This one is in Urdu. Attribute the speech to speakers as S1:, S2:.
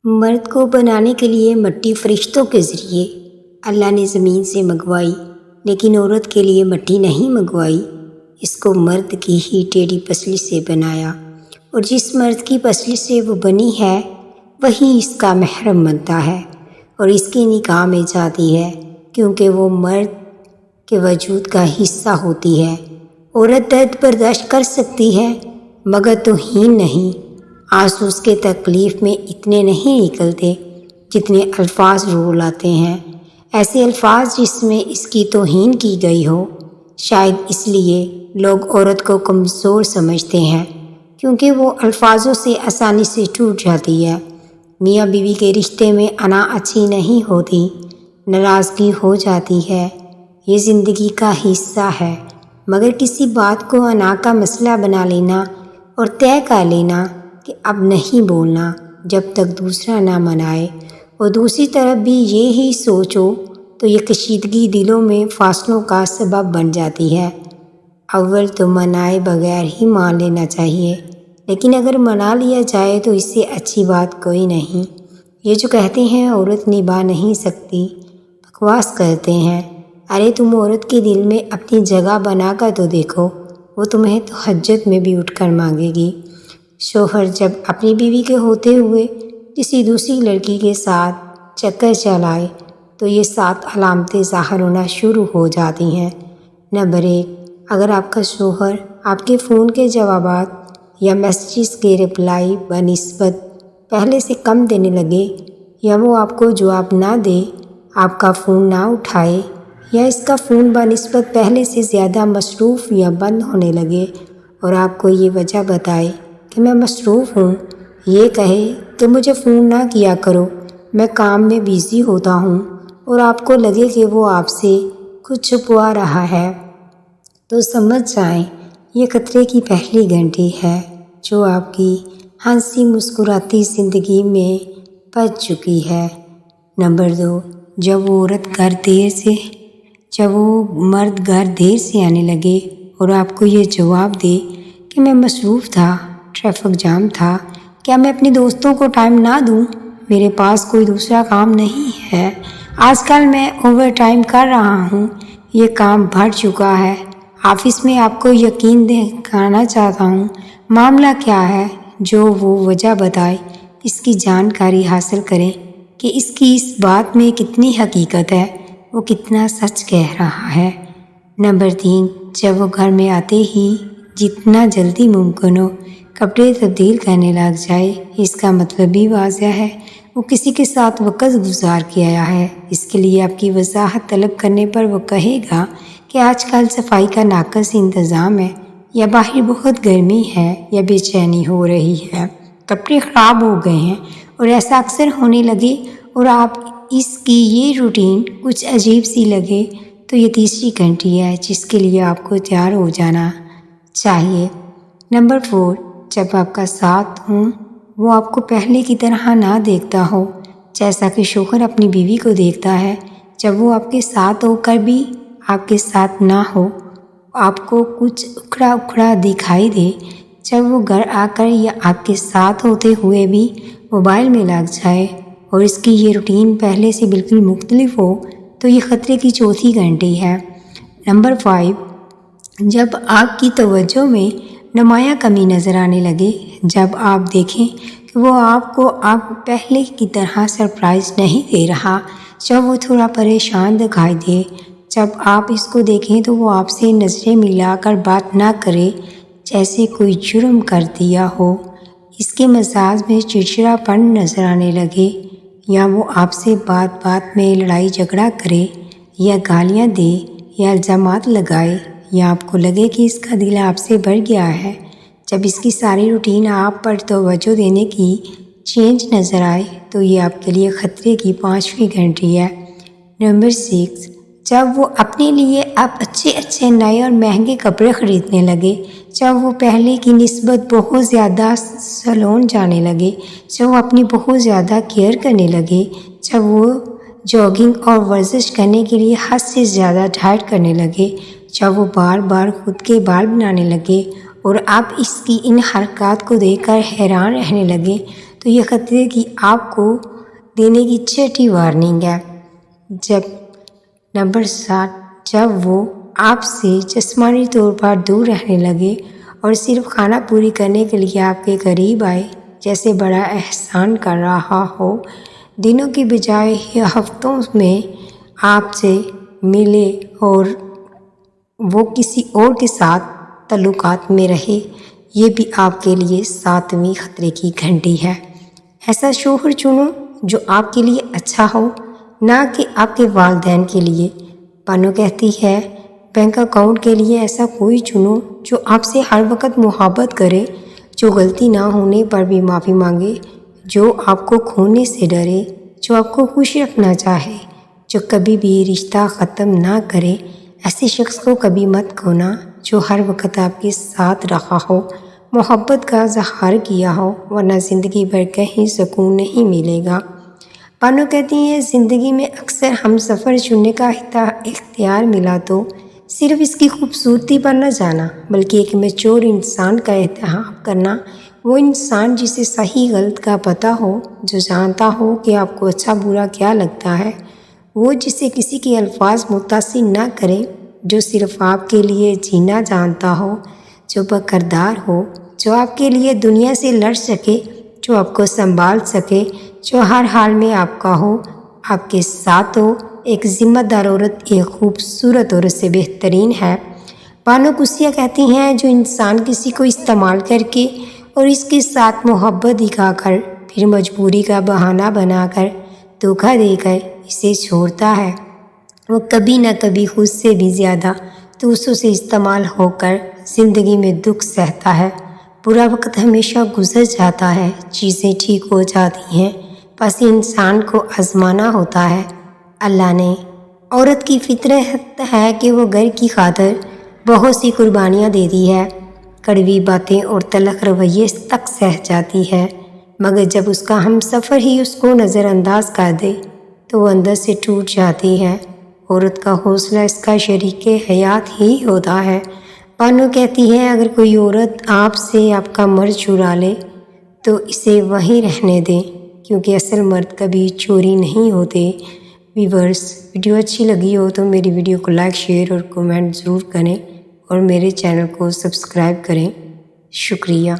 S1: مرد کو بنانے کے لیے مٹی فرشتوں کے ذریعے اللہ نے زمین سے منگوائی، لیکن عورت کے لیے مٹی نہیں منگوائی، اس کو مرد کی ہی ٹیڑھی پسلی سے بنایا، اور جس مرد کی پسلی سے وہ بنی ہے وہی اس کا محرم بنتا ہے اور اس کی نکاح میں جاتی ہے، کیونکہ وہ مرد کے وجود کا حصہ ہوتی ہے۔ عورت درد برداشت کر سکتی ہے مگر توہین نہیں۔ آنسو اس کے تکلیف میں اتنے نہیں نکلتے جتنے الفاظ رو لاتے ہیں، ایسے الفاظ جس میں اس کی توہین کی گئی ہو۔ شاید اس لیے لوگ عورت کو کمزور سمجھتے ہیں، کیونکہ وہ الفاظوں سے آسانی سے ٹوٹ جاتی ہے۔ میاں بیوی کے رشتے میں انا اچھی نہیں ہوتی، ناراضگی ہو جاتی ہے، یہ زندگی کا حصہ ہے، مگر کسی بات کو انا کا مسئلہ بنا لینا اور طے کر لینا کہ اب نہیں بولنا جب تک دوسرا نہ منائے، اور دوسری طرف بھی یہی سوچ ہو تو یہ کشیدگی دلوں میں فاصلوں کا سبب بن جاتی ہے۔ اول تو منائے بغیر ہی مان لینا چاہیے، لیکن اگر منا لیا جائے تو اس سے اچھی بات کوئی نہیں۔ یہ جو کہتے ہیں عورت نبھا نہیں سکتی، بکواس کرتے ہیں۔ ارے تم عورت کے دل میں اپنی جگہ بنا کر تو دیکھو، وہ تمہیں تہجد میں بھی اٹھ کر مانگے گی۔ شوہر جب اپنی بیوی کے ہوتے ہوئے کسی دوسری لڑکی کے ساتھ چکر چلائے تو یہ 7 علامتیں ظاہر ہونا شروع ہو جاتی ہیں۔ نمبر 1، اگر آپ کا شوہر آپ کے فون کے جوابات یا میسیجز کے رپلائی بنسبت پہلے سے کم دینے لگے، یا وہ آپ کو جواب نہ دے، آپ کا فون نہ اٹھائے، یا اس کا فون بنسبت پہلے سے زیادہ مصروف یا بند ہونے لگے، اور آپ کو یہ وجہ بتائے کہ میں مصروف ہوں، یہ کہے کہ مجھے فون نہ کیا کرو، میں کام میں بیزی ہوتا ہوں، اور آپ کو لگے کہ وہ آپ سے کچھ چھپوا رہا ہے، تو سمجھ جائیں یہ خطرے کی پہلی گھنٹی ہے جو آپ کی ہنسی مسکراتی زندگی میں بج چکی ہے۔ نمبر 2، جب وہ مرد گھر دیر سے آنے لگے اور آپ کو یہ جواب دے کہ میں مصروف تھا، ٹریفک جام تھا، کیا میں اپنے دوستوں کو ٹائم نہ دوں، میرے پاس کوئی دوسرا کام نہیں ہے، آج کل میں اوور ٹائم کر رہا ہوں، یہ کام بڑھ چکا ہے، آفس میں آپ کو یقین دکھانا چاہتا ہوں، معاملہ کیا ہے، جو وہ وجہ بتائے، اس کی جانکاری حاصل کریں کہ اس کی اس بات میں کتنی حقیقت ہے، وہ کتنا سچ کہہ رہا ہے۔ نمبر 3، جب وہ گھر میں آتے ہی جتنا جلدی ممکن ہو کپڑے تبدیل کرنے لگ جائے، اس کا مطلب بھی واضح ہے، وہ کسی کے ساتھ وقت گزار کے آیا ہے۔ اس کے لیے آپ کی وضاحت طلب کرنے پر وہ کہے گا کہ آج کل صفائی کا ناقص انتظام ہے، یا باہر بہت گرمی ہے، یا بے چینی ہو رہی ہے، کپڑے خراب ہو گئے ہیں، اور ایسا اکثر ہونے لگے اور آپ اس کی یہ روٹین کچھ عجیب سی لگے تو یہ تیسری گھنٹی ہے جس کے لیے آپ کو تیار ہو جانا چاہیے۔ نمبر 4، جب آپ کا ساتھ ہوں وہ آپ کو پہلے کی طرح نہ دیکھتا ہو جیسا کہ شوہر اپنی بیوی کو دیکھتا ہے، جب وہ آپ کے ساتھ ہو کر بھی آپ کے ساتھ نہ ہو، آپ کو کچھ اکھڑا اکھڑا دکھائی دے، جب وہ گھر آ کر یا آپ کے ساتھ ہوتے ہوئے بھی موبائل میں لگ جائے اور اس کی یہ روٹین پہلے سے بالکل مختلف ہو، تو یہ خطرے کی چوتھی گھنٹی ہے۔ نمبر 5، جب آپ کی توجہ میں نمایاں کمی نظر آنے لگے، جب آپ دیکھیں کہ وہ آپ کو پہلے کی طرح سرپرائز نہیں دے رہا، جب وہ تھوڑا پریشان دکھائی دے، جب آپ اس کو دیکھیں تو وہ آپ سے نظریں ملا کر بات نہ کرے جیسے کوئی جرم کر دیا ہو، اس کے مزاج میں چڑچڑا پن نظر آنے لگے، یا وہ آپ سے بات بات میں لڑائی جھگڑا کرے، یا گالیاں دے، یا الزامات لگائے، یا آپ کو لگے کہ اس کا دل آپ سے بڑھ گیا ہے، جب اس کی ساری روٹین آپ پر توجہ دینے کی چینج نظر آئے تو یہ آپ کے لیے خطرے کی 5ویں گھنٹی ہے۔ نمبر 6، جب وہ اپنے لیے اب اچھے نئے اور مہنگے کپڑے خریدنے لگے، جب وہ پہلے کی نسبت بہت زیادہ سیلون جانے لگے، جب وہ اپنی بہت زیادہ کیئر کرنے لگے، جب وہ جاگنگ اور ورزش کرنے کے لیے حد سے زیادہ ڈائٹ کرنے لگے، جب وہ بار بار خود کے بال بنانے لگے اور آپ اس کی ان حرکات کو دیکھ کر حیران رہنے لگے، تو یہ خطرے کی آپ کو دینے کی چھٹی وارننگ ہے۔ نمبر 7، جب وہ آپ سے جسمانی طور پر دور رہنے لگے اور صرف کھانا پوری کرنے کے لیے آپ کے قریب آئے، جیسے بڑا احسان کر رہا ہو، دنوں کی بجائے ہفتوں میں آپ سے ملے اور وہ کسی اور کے ساتھ تعلقات میں رہے، یہ بھی آپ کے لیے 7ویں خطرے کی گھنٹی ہے۔ ایسا شوہر چنو جو آپ کے لیے اچھا ہو، نہ کہ آپ کے والدین کے لیے۔ بانو کہتی ہے، بینک اکاؤنٹ کے لیے ایسا کوئی چنو جو آپ سے ہر وقت محبت کرے، جو غلطی نہ ہونے پر بھی معافی مانگے، جو آپ کو کھونے سے ڈرے، جو آپ کو خوش رکھنا چاہے، جو کبھی بھی رشتہ ختم نہ کرے۔ ایسے شخص کو کبھی مت کھونا جو ہر وقت آپ کے ساتھ رہا ہو، محبت کا اظہار کیا ہو، ورنہ زندگی بھر کہیں سکون نہیں ملے گا۔ بانو کہتی ہیں، زندگی میں اکثر ہم سفر چننے کا اختیار ملا تو صرف اس کی خوبصورتی پر نہ جانا، بلکہ ایک میچور انسان کا انتخاب کرنا، وہ انسان جسے صحیح غلط کا پتہ ہو، جو جانتا ہو کہ آپ کو اچھا برا کیا لگتا ہے، وہ جسے کسی کے الفاظ متاثر نہ کرے، جو صرف آپ کے لیے جینا جانتا ہو، جو بکردار ہو، جو آپ کے لیے دنیا سے لڑ سکے، جو آپ کو سنبھال سکے، جو ہر حال میں آپ کا ہو، آپ کے ساتھ ہو۔ ایک ذمہ دار عورت ایک خوبصورت عورت سے بہترین ہے۔ بانو قدسیہ کہتی ہیں، جو انسان کسی کو استعمال کر کے اور اس کے ساتھ محبت دکھا کر پھر مجبوری کا بہانہ بنا کر دھوکہ دے کر اسے چھوڑتا ہے، وہ کبھی نہ کبھی خود سے بھی زیادہ دوسروں سے استعمال ہو کر زندگی میں دکھ سہتا ہے۔ برا وقت ہمیشہ گزر جاتا ہے، چیزیں ٹھیک ہو جاتی ہیں، بس انسان کو آزمانا ہوتا ہے۔ اللہ نے عورت کی فطرت ہے کہ وہ گھر کی خاطر بہت سی قربانیاں دیتی ہے، کڑوی باتیں اور تلخ رویے تک سہ جاتی ہے، مگر جب اس کا ہم سفر ہی اس کو نظر انداز کر دے تو وہ اندر سے ٹوٹ جاتی ہے۔ عورت کا حوصلہ اس کا شریک حیات ہی ہوتا ہے۔ بانو کہتی ہے، اگر کوئی عورت آپ سے آپ کا مرد چرا لے تو اسے وہیں رہنے دیں، کیونکہ اصل مرد کبھی چوری نہیں ہوتے۔ ویورز، ویڈیو اچھی لگی ہو تو میری ویڈیو کو لائک، شیئر اور کمنٹ ضرور کریں اور میرے چینل کو سبسکرائب کریں۔ شکریہ۔